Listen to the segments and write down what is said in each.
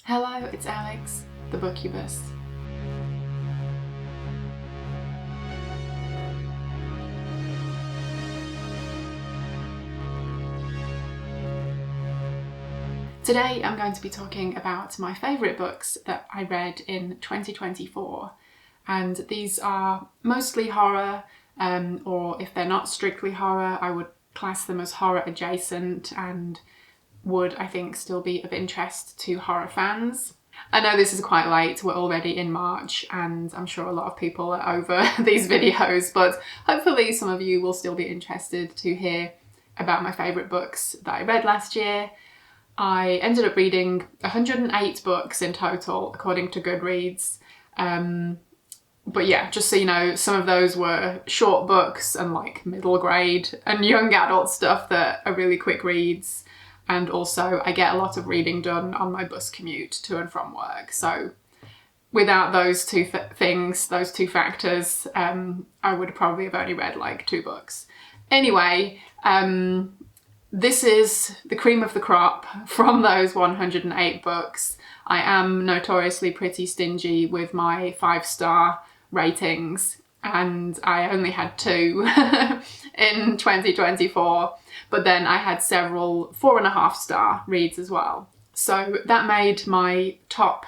Hello, it's Alex, the Bookubus. Today I'm going to be talking about my favourite books that I read in 2024, and these are mostly horror, or if they're not strictly horror, I would class them as horror adjacent and would, I think, still be of interest to horror fans. I know this is quite late, we're already in March and I'm sure a lot of people are over these videos, but hopefully some of you will still be interested to hear about my favourite books that I read last year. I ended up reading 108 books in total, according to Goodreads. But yeah, just so you know, some of those were short books and like middle grade and young adult stuff that are really quick reads. And also I get a lot of reading done on my bus commute to and from work. So without those two things, those two factors, I would probably have only read like 2 books. Anyway, this is the cream of the crop from those 108 books. I am notoriously pretty stingy with my 5-star ratings, and I only had 2 in 2024, but then I had several 4.5-star reads as well. So that made my top,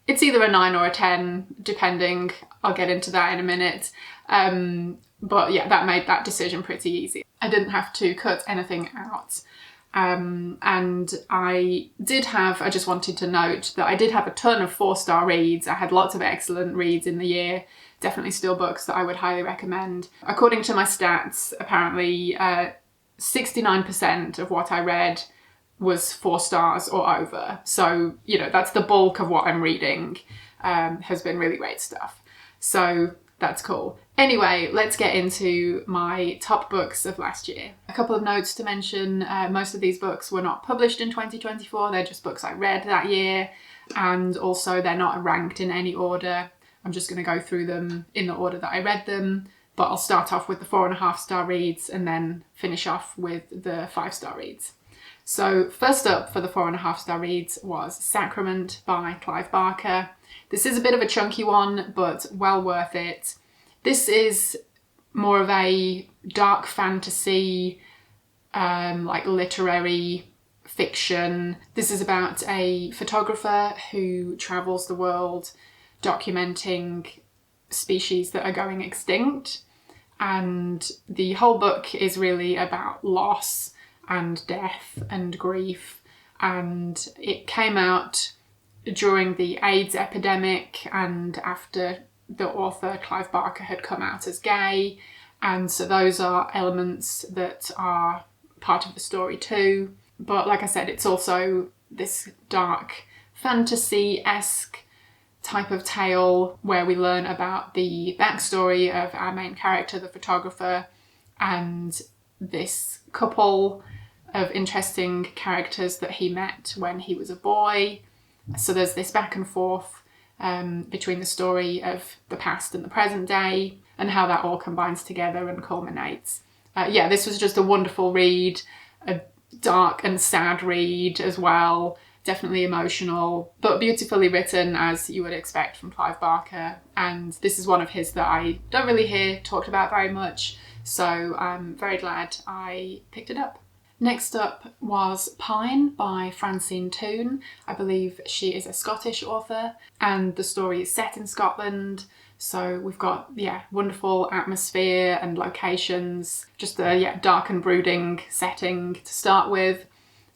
it's either a 9 or a 10, depending, I'll get into that in a minute. But yeah, that made that decision pretty easy. I didn't have to cut anything out. And I just wanted to note that I did have a ton of 4-star reads. I had lots of excellent reads in the year, definitely still books that I would highly recommend. According to my stats, apparently 69% of what I read was 4 stars or over. So, you know, that's the bulk of what I'm reading, has been really great stuff. So that's cool. Anyway, let's get into my top books of last year. A couple of notes to mention. Most of these books were not published in 2024. They're just books I read that year. And also they're not ranked in any order. I'm just going to go through them in the order that I read them. But I'll start off with the 4.5-star reads and then finish off with the 5-star reads. So first up for the 4.5-star reads was Sacrament by Clive Barker. This is a bit of a chunky one, but well worth it. This is more of a dark fantasy, like literary fiction. This is about a photographer who travels the world documenting species that are going extinct. And the whole book is really about loss and death and grief. And it came out during the AIDS epidemic and after the author Clive Barker had come out as gay, and so those are elements that are part of the story too. But like I said, it's also this dark fantasy-esque type of tale where we learn about the backstory of our main character, the photographer, and this couple of interesting characters that he met when he was a boy. So there's this back and forth between the story of the past and the present day and how that all combines together and culminates. Yeah, this was just a wonderful read, a dark and sad read as well, definitely emotional, but beautifully written as you would expect from Clive Barker. And this is one of his that I don't really hear talked about very much, so I'm very glad I picked it up. Next up was Pine by Francine Toon. I believe she is a Scottish author, and the story is set in Scotland. So we've got, wonderful atmosphere and locations, just a dark and brooding setting to start with.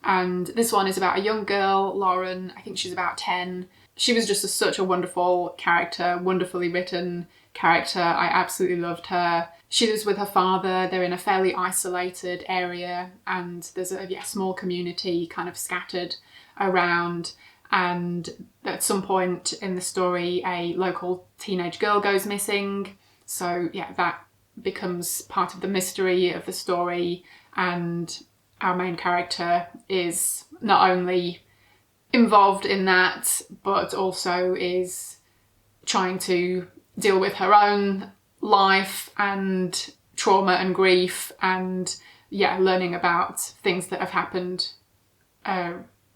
And this one is about a young girl, Lauren. I think she's about 10. She was just such a wonderful character, wonderfully written character. I absolutely loved her. She lives with her father. They're in a fairly isolated area and there's a small community kind of scattered around. And at some point in the story, a local teenage girl goes missing. So that becomes part of the mystery of the story. And our main character is not only involved in that, but also is trying to deal with her own life and trauma and grief and learning about things that have happened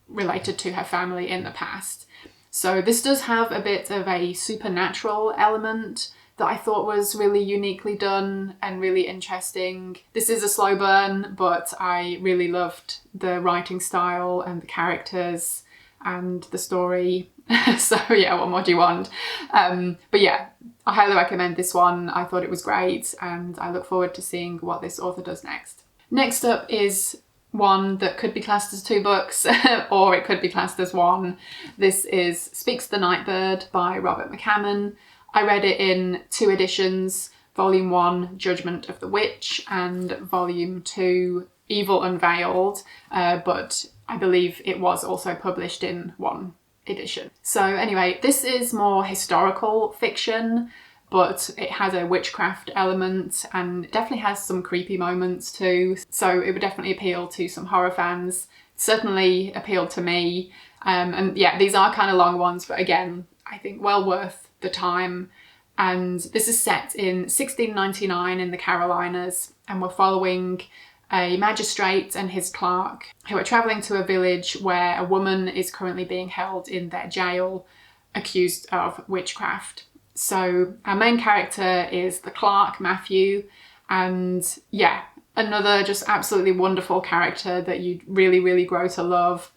related to her family in the past. So this does have a bit of a supernatural element that I thought was really uniquely done and really interesting. This is a slow burn, but I really loved the writing style and the characters and the story. So yeah, what more do you want? But yeah, I highly recommend this one. I thought it was great, and I look forward to seeing what this author does next. Next up is one that could be classed as 2 books, or it could be classed as one. This is Speaks the Nightbird by Robert McCammon. I read it in 2 editions, Volume 1, Judgment of the Witch, and Volume 2, Evil Unveiled, but I believe it was also published in 1 edition. So anyway, this is more historical fiction, but it has a witchcraft element and definitely has some creepy moments too. So it would definitely appeal to some horror fans. It certainly appealed to me. And yeah, these are kind of long ones, but again, I think well worth the time. And this is set in 1699 in the Carolinas, and we're following a magistrate and his clerk who are travelling to a village where a woman is currently being held in their jail accused of witchcraft. So our main character is the clerk, Matthew, and yeah, another just absolutely wonderful character that you really, really grow to love.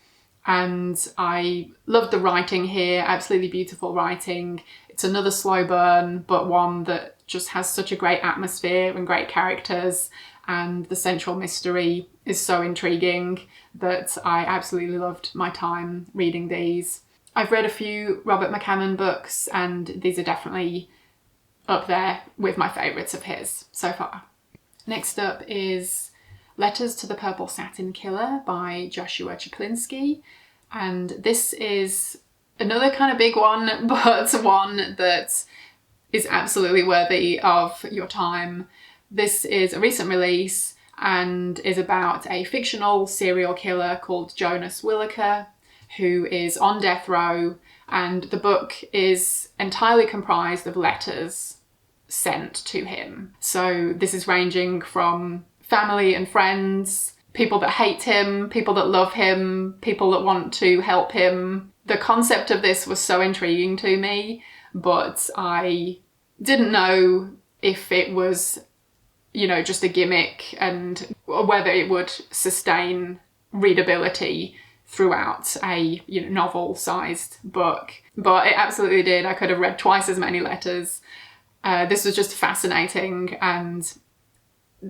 And I love the writing here, absolutely beautiful writing. It's another slow burn, but one that just has such a great atmosphere and great characters, and the central mystery is so intriguing that I absolutely loved my time reading these. I've read a few Robert McCammon books, and these are definitely up there with my favourites of his so far. Next up is Letters to the Purple Satin Killer by Joshua Chaplinsky, and this is another kind of big one, but one that is absolutely worthy of your time. This is a recent release and is about a fictional serial killer called Jonas Williker, who is on death row, and the book is entirely comprised of letters sent to him. So this is ranging from family and friends, people that hate him, people that love him, people that want to help him. The concept of this was so intriguing to me, but I didn't know if it was, you know, just a gimmick and whether it would sustain readability throughout a, you know, novel-sized book. But it absolutely did. I could have read twice as many letters. This was just fascinating and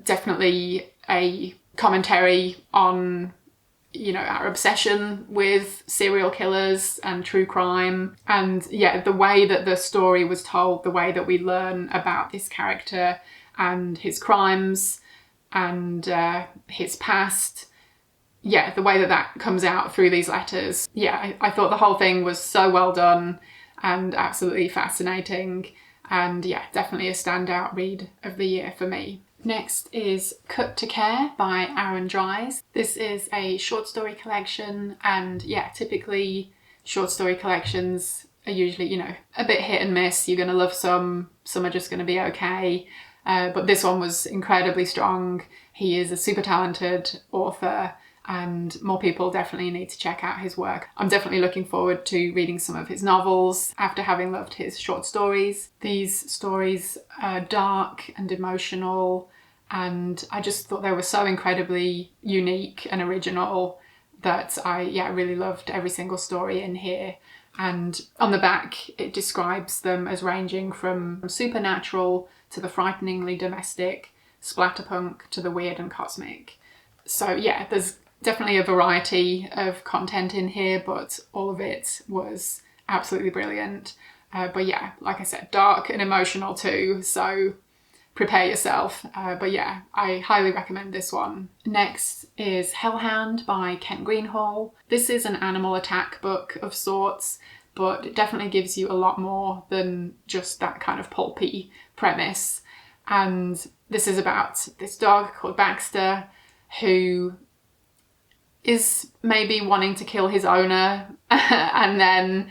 definitely a commentary on, you know, our obsession with serial killers and true crime. And yeah, the way that the story was told, the way that we learn about this character and his crimes and his past, yeah, the way that that comes out through these letters. Yeah, I thought the whole thing was so well done and absolutely fascinating. And yeah, definitely a standout read of the year for me. Next is Cut to Care by Dries. This is a short story collection, and yeah, typically short story collections are usually, you know, a bit hit and miss. You're going to love some are just going to be okay. But this one was incredibly strong. He is a super talented author, and more people definitely need to check out his work. I'm definitely looking forward to reading some of his novels after having loved his short stories. These stories are dark and emotional, and I just thought they were so incredibly unique and original that I really loved every single story in here. And on the back, it describes them as ranging from supernatural to the frighteningly domestic, splatterpunk to the weird and cosmic. So yeah, there's definitely a variety of content in here, but all of it was absolutely brilliant. But yeah, like I said, dark and emotional too, so prepare yourself. But yeah, I highly recommend this one. Next is Hellhound by Greenhall. This is an animal attack book of sorts, but it definitely gives you a lot more than just that kind of pulpy premise. And this is about this dog called Baxter who is maybe wanting to kill his owner. And then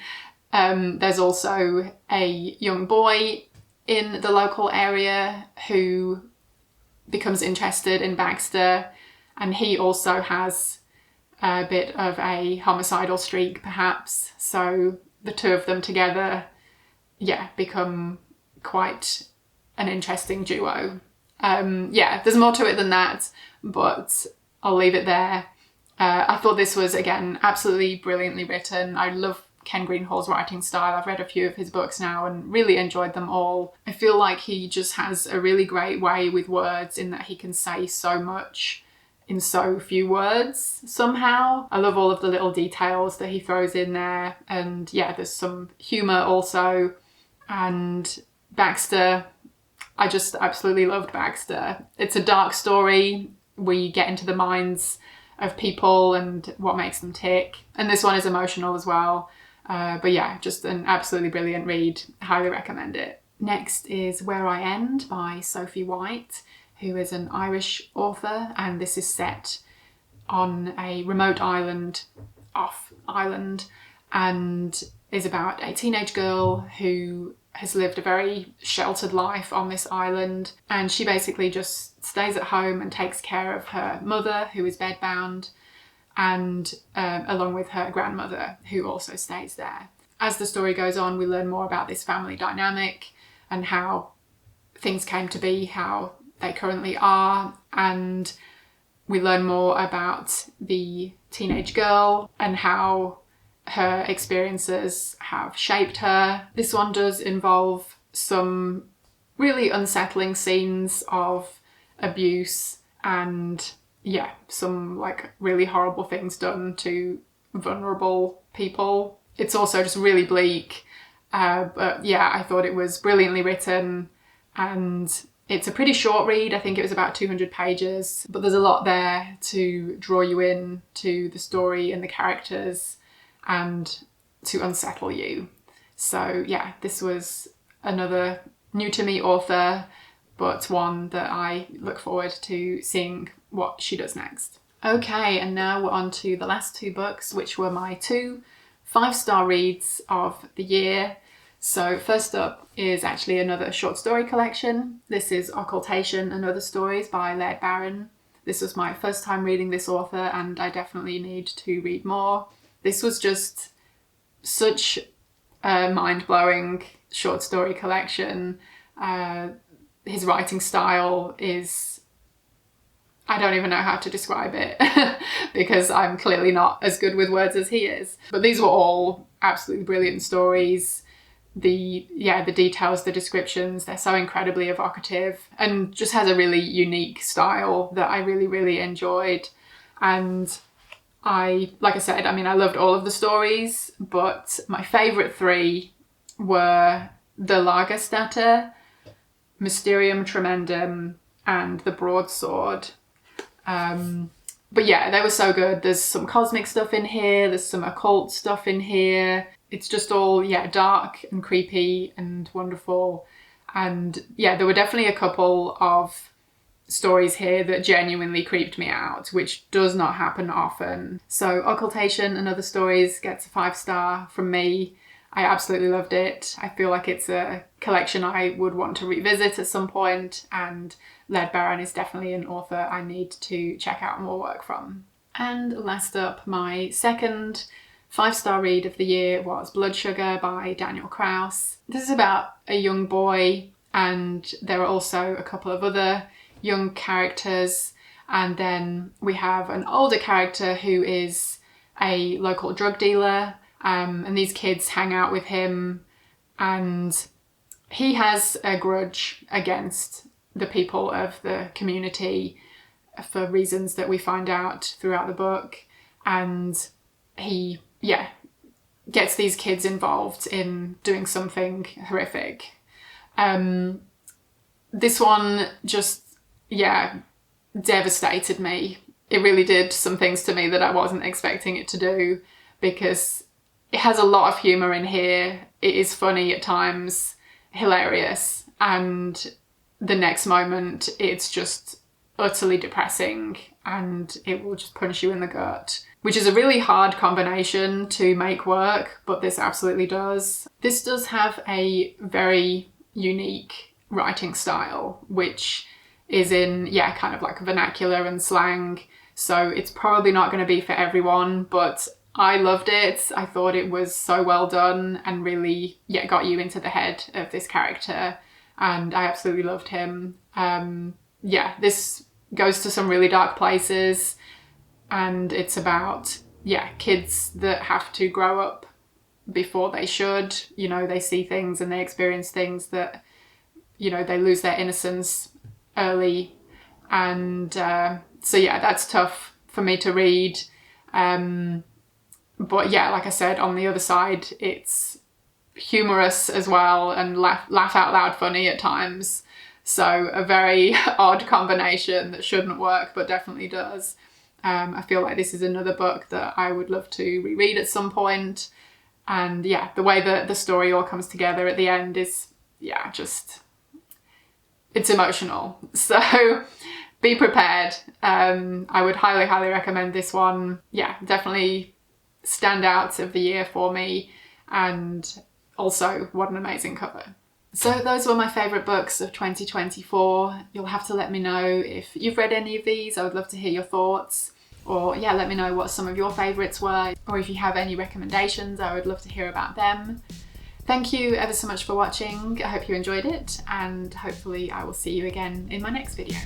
there's also a young boy in the local area who becomes interested in Baxter, and he also has a bit of a homicidal streak perhaps. So the two of them together, become quite an interesting duo. There's more to it than that, but I'll leave it there. I thought this was, again, absolutely brilliantly written. I love Ken Greenhall's writing style. I've read a few of his books now and really enjoyed them all. I feel like he just has a really great way with words in that he can say so much in so few words somehow. I love all of the little details that he throws in there. And there's some humour also. And Baxter, I just absolutely loved Baxter. It's a dark story. We get into the minds of people and what makes them tick. And this one is emotional as well. Just an absolutely brilliant read. Highly recommend it. Next is Where I End by Sophie White, who is an Irish author, and this is set on a remote island, off island, and is about a teenage girl who has lived a very sheltered life on this island, and she basically just stays at home and takes care of her mother, who is bedbound, and along with her grandmother, who also stays there. As the story goes on, we learn more about this family dynamic and how things came to be how they currently are, and we learn more about the teenage girl and how her experiences have shaped her. This one does involve some really unsettling scenes of abuse and some like really horrible things done to vulnerable people. It's also just really bleak, but I thought it was brilliantly written, and it's a pretty short read. I think it was about 200 pages, but there's a lot there to draw you in to the story and the characters and to unsettle you. So this was another new to me author, but one that I look forward to seeing what she does next. Okay, and now we're on to the last two books, which were my 2 5-star reads of the year. So first up is actually another short story collection. This is Occultation and Other Stories by Laird Barron. This was my first time reading this author, and I definitely need to read more. This was just such a mind-blowing short story collection. His writing style is, I don't even know how to describe it because I'm clearly not as good with words as he is. But these were all absolutely brilliant stories. The details, the descriptions, they're so incredibly evocative and just has a really unique style that I really, really enjoyed. And I loved all of the stories, but my favourite 3 were The Lagerstätte, Mysterium Tremendum, and The Broadsword. They were so good. There's some cosmic stuff in here, there's some occult stuff in here. It's just all, dark and creepy and wonderful. And there were definitely a couple of stories here that genuinely creeped me out, which does not happen often. So Occultation and Other Stories gets a 5-star from me. I absolutely loved it. I feel like it's a collection I would want to revisit at some point, and Laird Barron is definitely an author I need to check out more work from. And last up, my second 5-star read of the year was Blood Sugar by Daniel Kraus. This is about a young boy, and there are also a couple of other young characters, and then we have an older character who is a local drug dealer, and these kids hang out with him, and he has a grudge against the people of the community for reasons that we find out throughout the book, and he gets these kids involved in doing something horrific. This one just devastated me. It really did some things to me that I wasn't expecting it to do, because it has a lot of humour in here. It is funny at times, hilarious, and the next moment it's just utterly depressing and it will just punch you in the gut, which is a really hard combination to make work, but this absolutely does. This does have a very unique writing style, which is in, kind of like vernacular and slang. so it's probably not going to be for everyone, but I loved it. I thought it was so well done and really, yeah, got you into the head of this character, and I absolutely loved him. Yeah, this goes to some really dark places, and it's about, yeah, kids that have to grow up before they should. You know, they see things and they experience things that, you know, they lose their innocence early. And so yeah, that's tough for me to read. But yeah, like I said, on the other side, it's humorous as well and laugh out loud funny at times. So a very odd combination that shouldn't work, but definitely does. I feel like this is another book that I would love to reread at some point. And yeah, the way that the story all comes together at the end is, yeah, just, it's emotional. So be prepared. I would highly, highly recommend this one. Yeah, definitely standouts of the year for me. And also, what an amazing cover. So those were my favourite books of 2024. You'll have to let me know if you've read any of these. I would love to hear your thoughts. Or yeah, let me know what some of your favourites were. Or if you have any recommendations, I would love to hear about them. Thank you ever so much for watching. I hope you enjoyed it, and hopefully I will see you again in my next video.